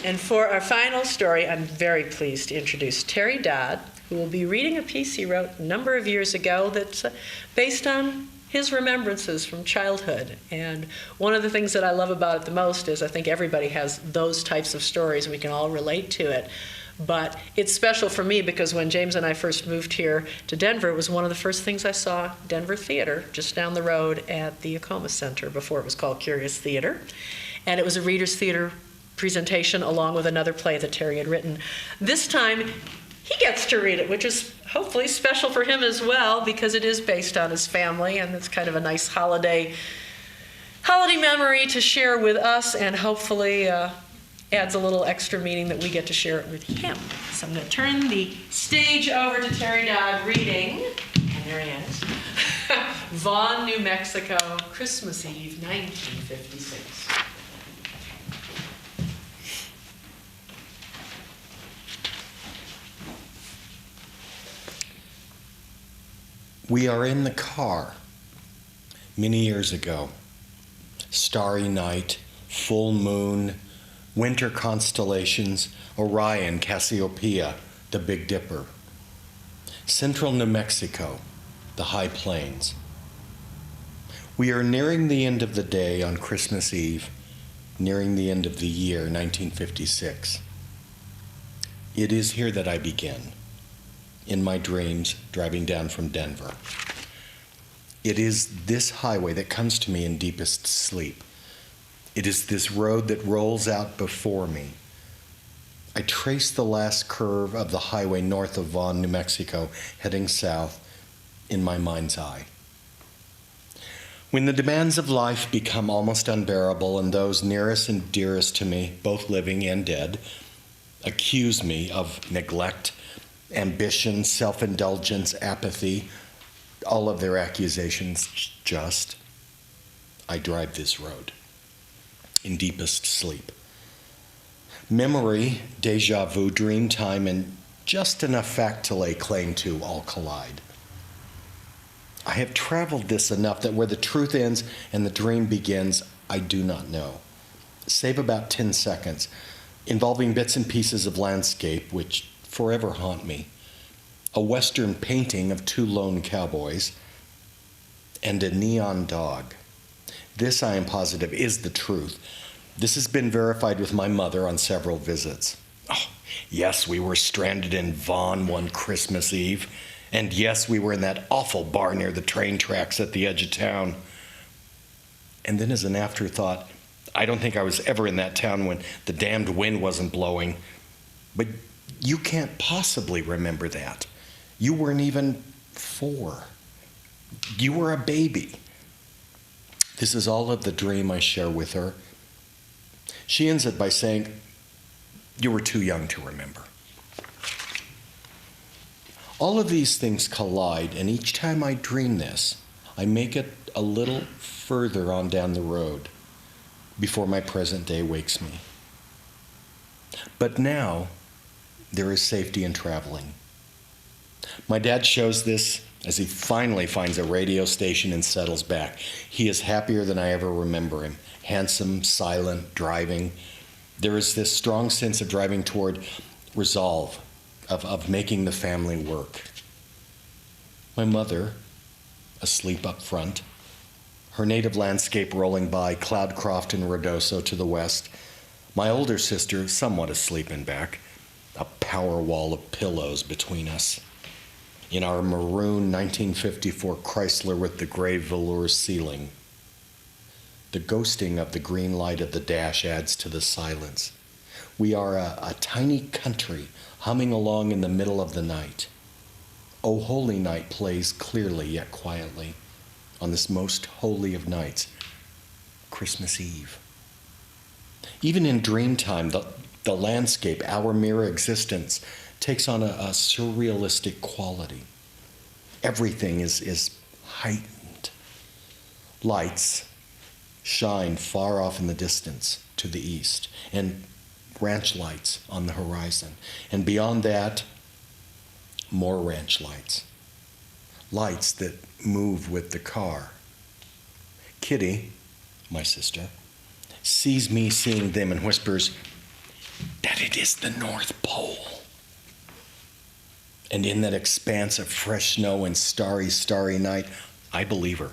And for our final story, I'm very pleased to introduce Terry Dodd, who will be reading a piece he wrote a number of years ago that's based on his remembrances from childhood. And one of the things that I love about it the most is I think everybody has those types of stories. We can all relate to it. But it's special for me because when James and I first moved here to Denver, it was one of the first things I saw, Denver Theater, just down the road at the Acoma Center before it was called Curious Theater. And it was a Reader's Theater presentation along with another play that Terry had written. This time, he gets to read it, which is hopefully special for him as well because it is based on his family and it's kind of a nice holiday memory to share with us and hopefully adds a little extra meaning that we get to share it with him. So I'm going to turn the stage over to Terry Dodd reading, and there he is, Vaughn, New Mexico, Christmas Eve, 1956. We are in the car. Many years ago. Starry night, full moon, winter constellations, Orion, Cassiopeia, the Big Dipper. Central New Mexico, the high plains. We are nearing the end of the day on Christmas Eve, nearing the end of the year, 1956. It is here that I begin, in my dreams, driving down from Denver. It is this highway that comes to me in deepest sleep. It is this road that rolls out before me. I trace the last curve of the highway north of Vaughn, New Mexico, heading south in my mind's eye. When the demands of life become almost unbearable and those nearest and dearest to me, both living and dead, accuse me of neglect, ambition, self-indulgence, apathy, all of their accusations just, I drive this road in deepest sleep. Memory, deja vu, dream time, and just enough fact to lay claim to all collide. I have traveled this enough that where the truth ends and the dream begins, I do not know. Save about 10 seconds, involving bits and pieces of landscape which forever haunt me. A Western painting of two lone cowboys, and a neon dog. This, I am positive, is the truth. This has been verified with my mother on several visits. Oh, yes, we were stranded in Vaughn one Christmas Eve. And yes, we were in that awful bar near the train tracks at the edge of town. And then as an afterthought, I don't think I was ever in that town when the damned wind wasn't blowing. But you can't possibly remember that. You weren't even 4. You were a baby. This is all of the dream I share with her. She ends it by saying, you were too young to remember. All of these things collide, and each time I dream this, I make it a little further on down the road before my present day wakes me. But now, there is safety in traveling. My dad shows this as he finally finds a radio station and settles back. He is happier than I ever remember him. Handsome, silent, driving. There is this strong sense of driving toward resolve, of making the family work. My mother, asleep up front, her native landscape rolling by, Cloudcroft and Ruidoso to the west. My older sister, somewhat asleep in back, a power wall of pillows between us. In our maroon 1954 Chrysler with the gray velour ceiling. The ghosting of the green light of the dash adds to the silence. We are a tiny country humming along in the middle of the night. O Holy Night plays clearly yet quietly on this most holy of nights, Christmas Eve. Even in dream time, the landscape, our mere existence, takes on a surrealistic quality. Everything is heightened. Lights shine far off in the distance to the east, and ranch lights on the horizon. And beyond that, more ranch lights. Lights that move with the car. Kitty, my sister, sees me seeing them and whispers, that it is the North Pole. And in that expanse of fresh snow and starry, starry night, I believe her.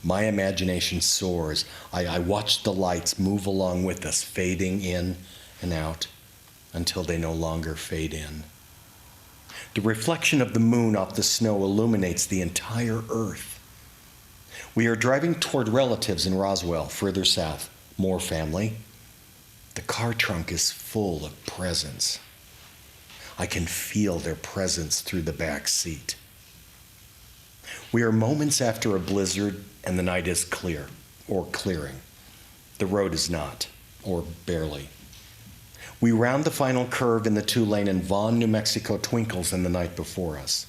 My imagination soars. I watch the lights move along with us, fading in and out until they no longer fade in. The reflection of the moon off the snow illuminates the entire earth. We are driving toward relatives in Roswell, further south, more family. The car trunk is full of presents. I can feel their presence through the back seat. We are moments after a blizzard and the night is clear, or clearing. The road is not, or barely. We round the final curve in the 2-lane and Vaughn, New Mexico twinkles in the night before us.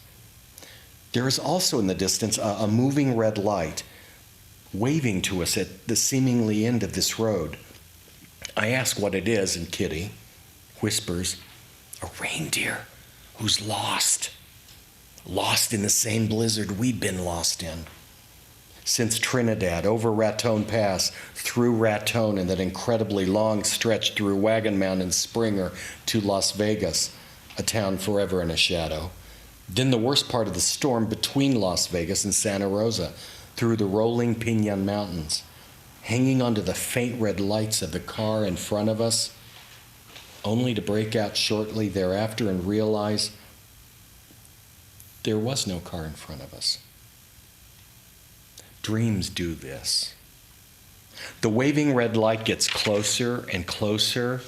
There is also in the distance a moving red light waving to us at the seemingly end of this road. I ask what it is, and Kitty whispers, "A reindeer who's lost. Lost in the same blizzard we'd been lost in. Since Trinidad, over Raton Pass, through Raton, and that incredibly long stretch through Wagon Mountain and Springer to Las Vegas, a town forever in a shadow. Then the worst part of the storm between Las Vegas and Santa Rosa, through the rolling Piñon Mountains, hanging onto the faint red lights of the car in front of us, only to break out shortly thereafter and realize there was no car in front of us. Dreams do this. The waving red light gets closer and closer.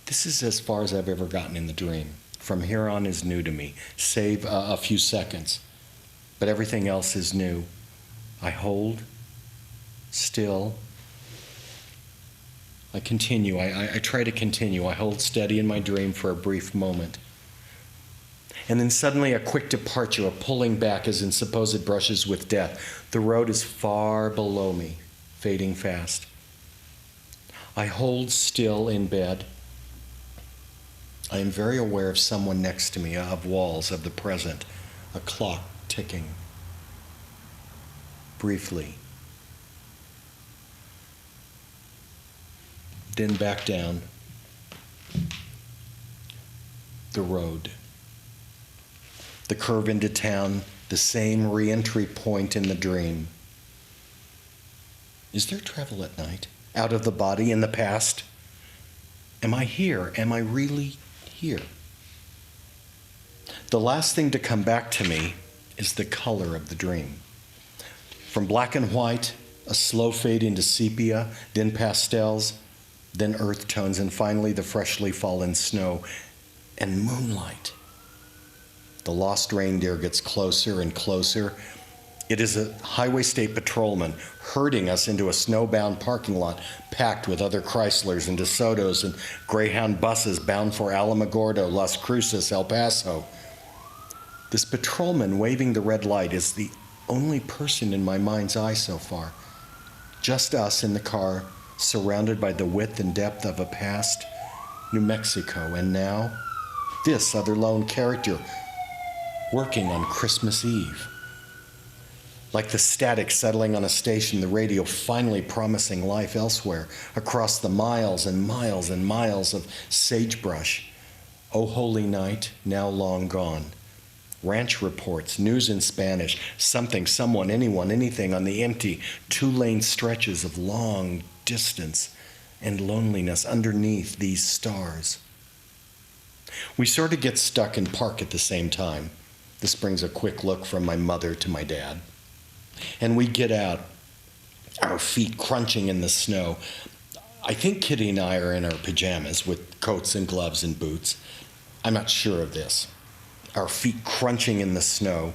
This is as far as I've ever gotten in the dream. From here on is new to me, save a few seconds. But everything else is new. I hold still. I continue. I try to continue. I hold steady in my dream for a brief moment. And then suddenly a quick departure, a pulling back as in supposed brushes with death. The road is far below me, fading fast. I hold still in bed. I am very aware of someone next to me, of walls, of the present, a clock ticking. Briefly. Then back down. The road. The curve into town, the same re-entry point in the dream. Is there travel at night? Out of the body, in the past? Am I here? Am I really here? The last thing to come back to me is the color of the dream. From black and white, a slow fade into sepia, then pastels, then earth tones, and finally the freshly fallen snow and moonlight. The lost reindeer gets closer and closer. It is a highway state patrolman herding us into a snowbound parking lot packed with other Chryslers and DeSotos and Greyhound buses bound for Alamogordo, Las Cruces, El Paso. This patrolman waving the red light is the only person in my mind's eye so far. Just us in the car, surrounded by the width and depth of a past New Mexico, and now this other lone character working on Christmas Eve. Like the static settling on a station, the radio finally promising life elsewhere, across the miles and miles and miles of sagebrush. Oh, holy night, now long gone. Ranch reports, news in Spanish, something, someone, anyone, anything on the empty 2-lane stretches of long distance and loneliness underneath these stars. We sort of get stuck and park at the same time. This brings a quick look from my mother to my dad. And we get out, our feet crunching in the snow. I think Kitty and I are in our pajamas with coats and gloves and boots. I'm not sure of this. Our feet crunching in the snow.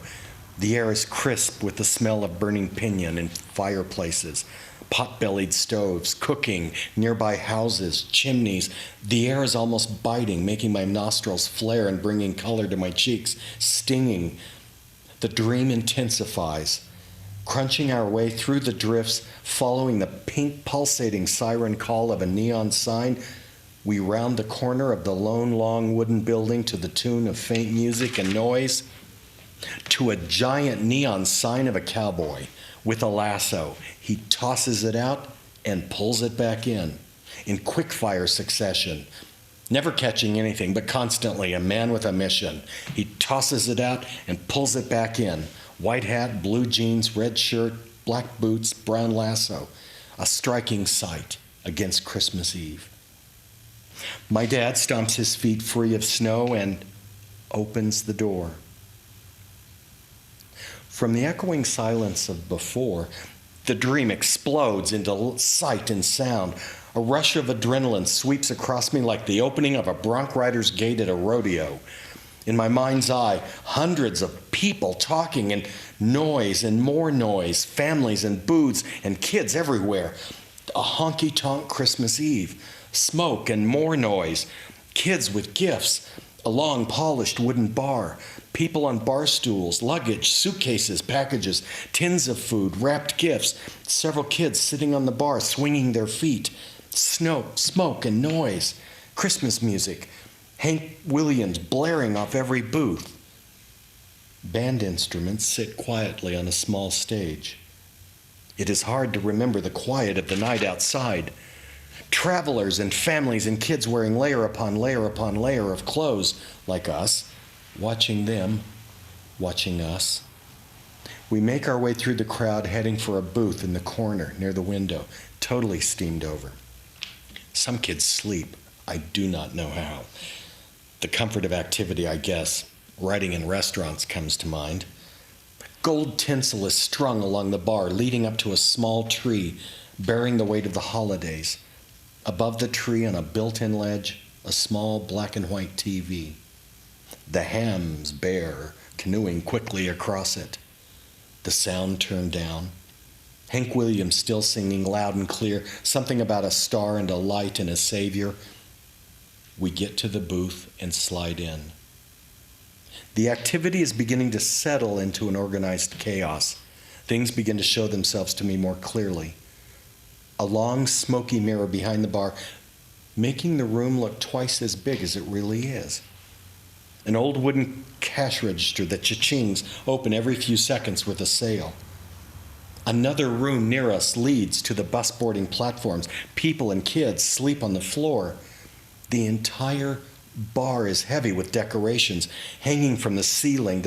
The air is crisp with the smell of burning piñon and fireplaces, pot-bellied stoves, cooking, nearby houses, chimneys. The air is almost biting, making my nostrils flare and bringing color to my cheeks, stinging. The dream intensifies. Crunching our way through the drifts, following the pink pulsating siren call of a neon sign, we round the corner of the lone long wooden building to the tune of faint music and noise, to a giant neon sign of a cowboy with a lasso. He tosses it out and pulls it back in. in quick-fire succession, never catching anything, but constantly a man with a mission. He tosses it out and pulls it back in. White hat, blue jeans, red shirt, black boots, brown lasso. A striking sight against Christmas Eve. My dad stomps his feet free of snow and opens the door. From the echoing silence of before, the dream explodes into sight and sound. A rush of adrenaline sweeps across me like the opening of a bronc rider's gate at a rodeo. In my mind's eye, hundreds of people talking and noise and more noise, families and booths and kids everywhere. A honky-tonk Christmas Eve, smoke and more noise, kids with gifts, a long polished wooden bar, people on bar stools, luggage, suitcases, packages, tins of food, wrapped gifts, several kids sitting on the bar swinging their feet, smoke and noise, Christmas music, Hank Williams blaring off every booth. Band instruments sit quietly on a small stage. It is hard to remember the quiet of the night outside. Travelers and families and kids wearing layer upon layer upon layer of clothes like us, watching them, watching us. We make our way through the crowd heading for a booth in the corner near the window, totally steamed over. Some kids sleep. I do not know how. The comfort of activity, I guess. Writing in restaurants comes to mind. Gold tinsel is strung along the bar, leading up to a small tree, bearing the weight of the holidays. Above the tree on a built-in ledge, a small black and white TV. The hams bare, canoeing quickly across it. The sound turned down. Hank Williams still singing loud and clear, something about a star and a light and a savior. We get to the booth and slide in. The activity is beginning to settle into an organized chaos. Things begin to show themselves to me more clearly. A long, smoky mirror behind the bar, making the room look twice as big as it really is. An old wooden cash register that cha-chings open every few seconds with a sale. Another room near us leads to the bus boarding platforms. People and kids sleep on the floor. The entire bar is heavy with decorations hanging from the ceiling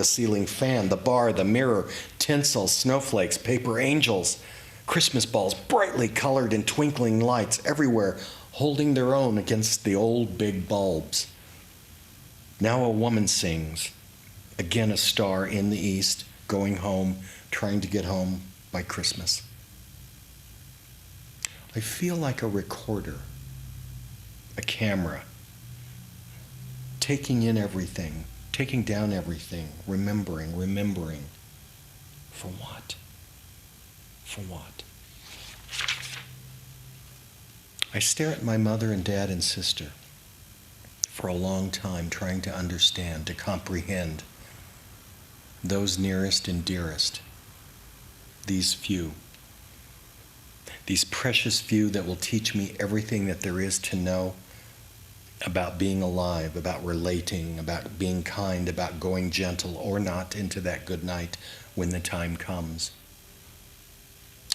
fan, the bar, the mirror, tinsel, snowflakes, paper angels, Christmas balls brightly colored in twinkling lights everywhere, holding their own against the old big bulbs. Now a woman sings, again a star in the east, going home, trying to get home by Christmas. I feel like a recorder, a camera, taking in everything, taking down everything, remembering. For what? For what? I stare at my mother and dad and sister for a long time, trying to understand, to comprehend those nearest and dearest, these few, these precious few that will teach me everything that there is to know about being alive, about relating, about being kind, about going gentle or not into that good night when the time comes.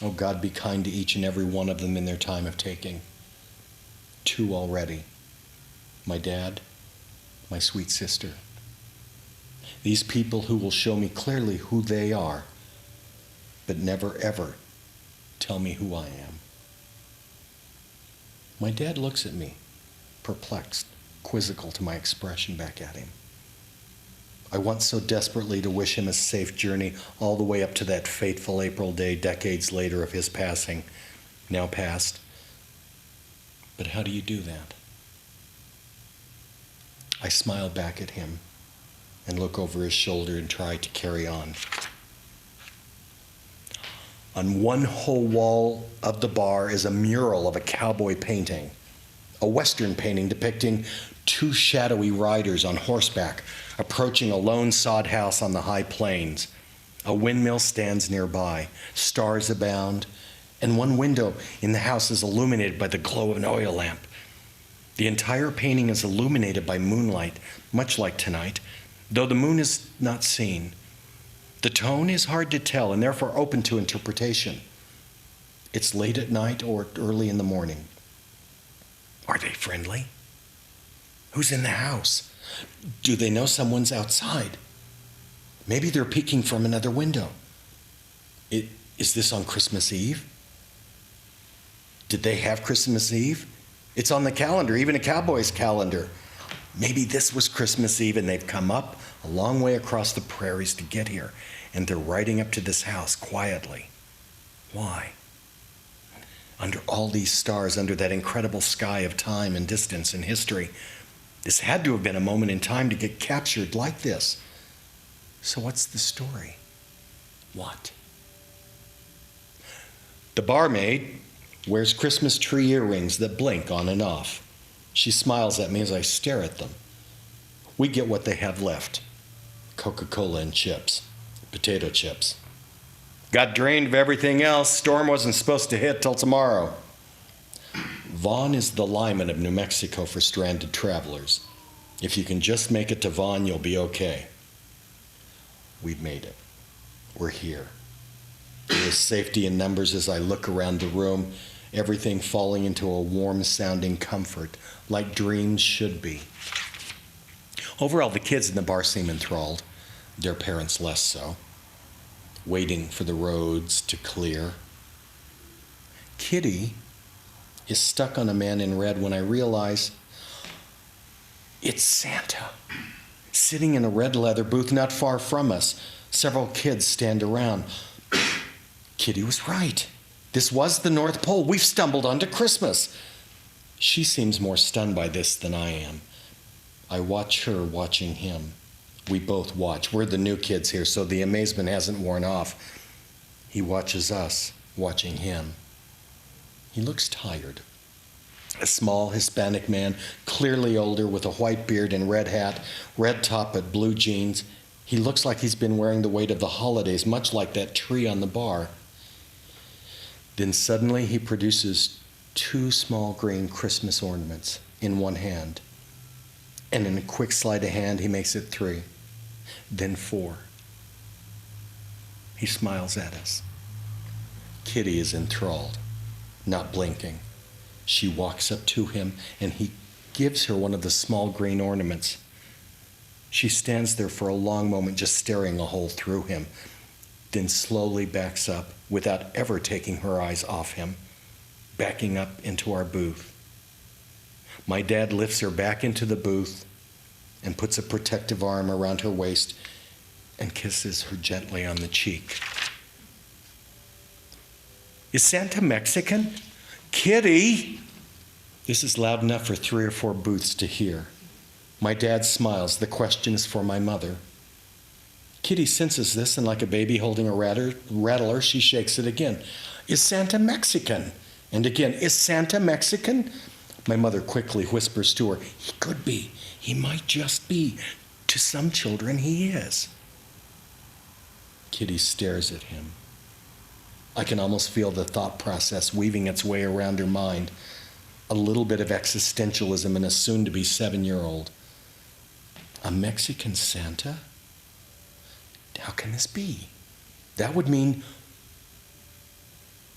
Oh God, be kind to each and every one of them in their time of taking. 2 already. My dad, my sweet sister. These people who will show me clearly who they are, but never ever tell me who I am. My dad looks at me, perplexed, quizzical to my expression back at him. I want so desperately to wish him a safe journey all the way up to that fateful April day decades later of his passing, now past. But how do you do that? I smile back at him and look over his shoulder and try to carry on. On one whole wall of the bar is a mural of a cowboy painting, a Western painting depicting 2 shadowy riders on horseback approaching a lone sod house on the high plains. A windmill stands nearby, stars abound, and one window in the house is illuminated by the glow of an oil lamp. The entire painting is illuminated by moonlight, much like tonight, though the moon is not seen. The tone is hard to tell and therefore open to interpretation. It's late at night or early in the morning. friendly? Who's in the house? Do they know someone's outside? Maybe they're peeking from another window. Is this on Christmas Eve? Did they have Christmas Eve? It's on the calendar, even a cowboy's calendar. Maybe this was Christmas Eve and they've come up a long way across the prairies to get here, and they're riding up to this house quietly. Why? Under all these stars, under that incredible sky of time and distance and history, this had to have been a moment in time to get captured like this. So what's the story? What? The barmaid wears Christmas tree earrings that blink on and off. She smiles at me as I stare at them. We get what they have left. Coca-Cola and chips. Potato chips. Got drained of everything else. Storm wasn't supposed to hit till tomorrow. Vaughn is the Lyman of New Mexico for stranded travelers. If you can just make it to Vaughn, you'll be okay. We've made it. We're here. There is safety in numbers as I look around the room, everything falling into a warm-sounding comfort, like dreams should be. Overall, the kids in the bar seem enthralled, their parents less so, waiting for the roads to clear. Kitty is stuck on a man in red when I realize it's Santa, sitting in a red leather booth not far from us. Several kids stand around. Kitty was right. This was the North Pole. We've stumbled onto Christmas. She seems more stunned by this than I am. I watch her watching him. We both watch. We're the new kids here, so the amazement hasn't worn off. He watches us, watching him. He looks tired. A small Hispanic man, clearly older, with a white beard and red hat, red top but blue jeans. He looks like he's been wearing the weight of the holidays, much like that tree on the bar. Then suddenly he produces 2 small green Christmas ornaments in one hand. And in a quick sleight of hand, he makes it 3, then 4. He smiles at us. Kitty is enthralled, not blinking. She walks up to him, and he gives her one of the small green ornaments. She stands there for a long moment, just staring a hole through him, then slowly backs up without ever taking her eyes off him, backing up into our booth. My dad lifts her back into the booth and puts a protective arm around her waist and kisses her gently on the cheek. Is Santa Mexican? Kitty! This is loud enough for 3 or 4 booths to hear. My dad smiles. The question is for my mother. Kitty senses this, and like a baby holding a rattler, she shakes it again. Is Santa Mexican? And again, is Santa Mexican? My mother quickly whispers to her, he could be. He might just be. To some children, he is. Kitty stares at him. I can almost feel the thought process weaving its way around her mind. A little bit of existentialism in a soon-to-be 7-year-old. A Mexican Santa? How can this be? That would mean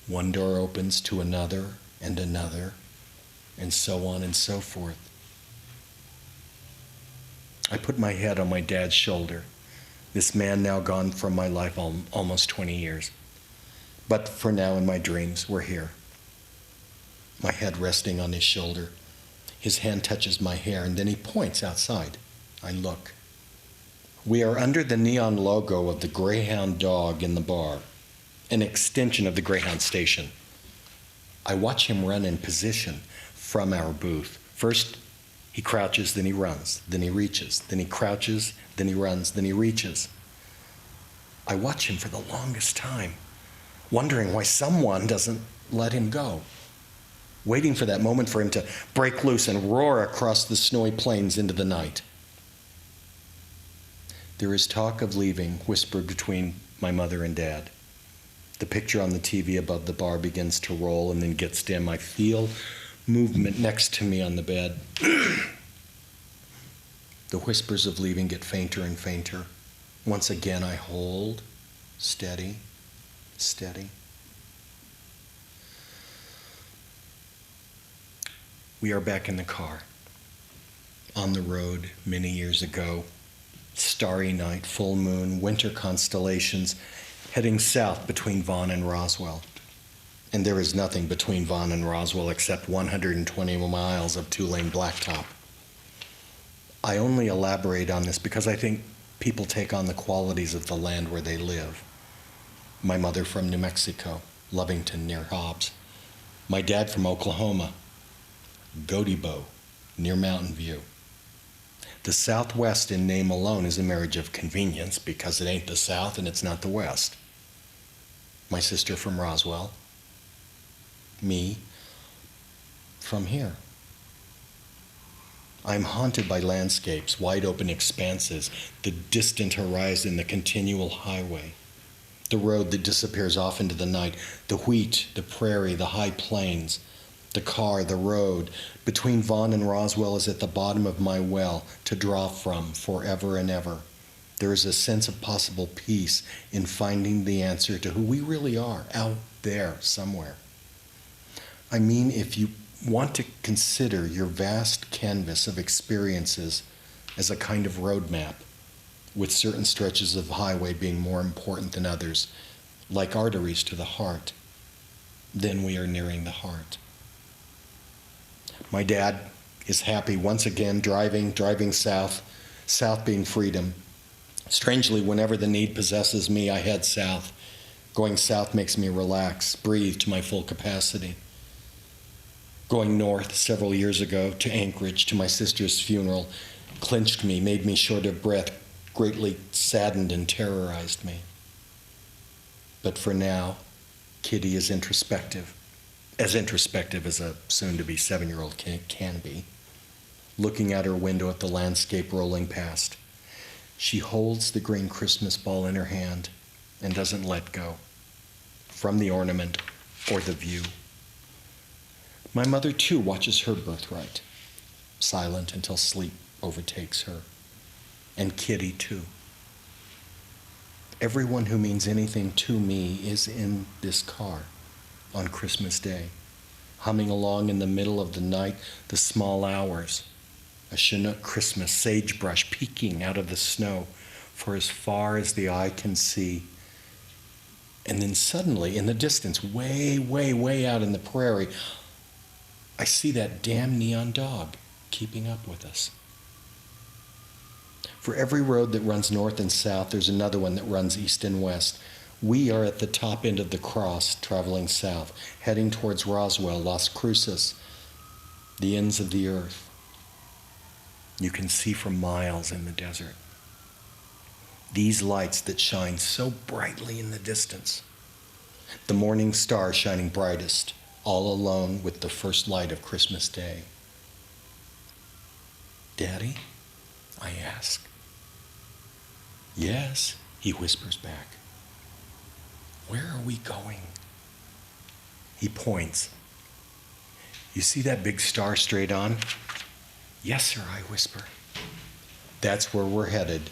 one door opens to another, and so on and so forth. I put my head on my dad's shoulder, this man now gone from my life almost 20 years. But for now, in my dreams, we're here. My head resting on his shoulder. His hand touches my hair, and then he points outside. I look. We are under the neon logo of the Greyhound dog in the bar, an extension of the Greyhound station. I watch him run in position from our booth. First, he crouches, then he runs, then he reaches, then he crouches, then he runs, then he reaches. I watch him for the longest time, wondering why someone doesn't let him go, waiting for that moment for him to break loose and roar across the snowy plains into the night. There is talk of leaving, whispered between my mother and Dad. The picture on the TV above the bar begins to roll and then gets dim. I feel movement next to me on the bed. The whispers of leaving get fainter and fainter. Once again, I hold, steady, steady. We are back in the car. On the road many years ago. Starry night, full moon, winter constellations, heading south between Vaughn and Roswell. And there is nothing between Vaughn and Roswell except 120 miles of two-lane blacktop. I only elaborate on this because I think people take on the qualities of the land where they live. My mother from New Mexico, Lovington near Hobbs. My dad from Oklahoma, Godibo near Mountain View. The Southwest in name alone is a marriage of convenience because it ain't the South and it's not the West. My sister from Roswell. Me from here. I'm haunted by landscapes, wide open expanses, the distant horizon, the continual highway, the road that disappears off into the night, the wheat, the prairie, the high plains, the car, the road. Between Vaughn and Roswell is at the bottom of my well to draw from forever and ever. There is a sense of possible peace in finding the answer to who we really are out there somewhere. I mean, if you want to consider your vast canvas of experiences as a kind of roadmap, with certain stretches of highway being more important than others, like arteries to the heart, then we are nearing the heart. My dad is happy once again driving south, south being freedom. Strangely, whenever the need possesses me, I head south. Going south makes me relax, breathe to my full capacity. Going north several years ago to Anchorage to my sister's funeral clinched me, made me short of breath, greatly saddened and terrorized me. But for now, Kitty is introspective as a soon-to-be 7-year-old can be, looking out her window at the landscape rolling past. She holds the green Christmas ball in her hand and doesn't let go from the ornament or the view. My mother, too, watches her birthright, silent until sleep overtakes her. And Kitty, too. Everyone who means anything to me is in this car on Christmas Day, humming along in the middle of the night, the small hours, a Chinook Christmas sagebrush peeking out of the snow for as far as the eye can see. And then suddenly, in the distance, way, way, way out in the prairie, I see that damn neon dog keeping up with us. For every road that runs north and south, there's another one that runs east and west. We are at the top end of the cross, traveling south, heading towards Roswell, Las Cruces, the ends of the earth. You can see for miles in the desert. These lights that shine so brightly in the distance. The morning star shining brightest, all alone with the first light of Christmas Day. Daddy? I ask. Yes, he whispers back. Where are we going? He points. You see that big star straight on? Yes, sir, I whisper. That's where we're headed,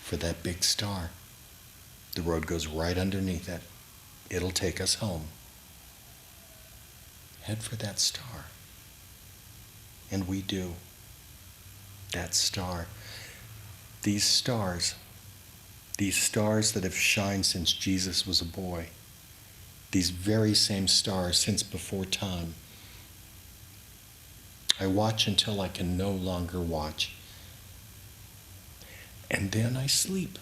for that big star. The road goes right underneath it. It'll take us home. Head for that star. And we do. That star. These stars that have shined since Jesus was a boy. These very same stars since before time. I watch until I can no longer watch. And then I sleep.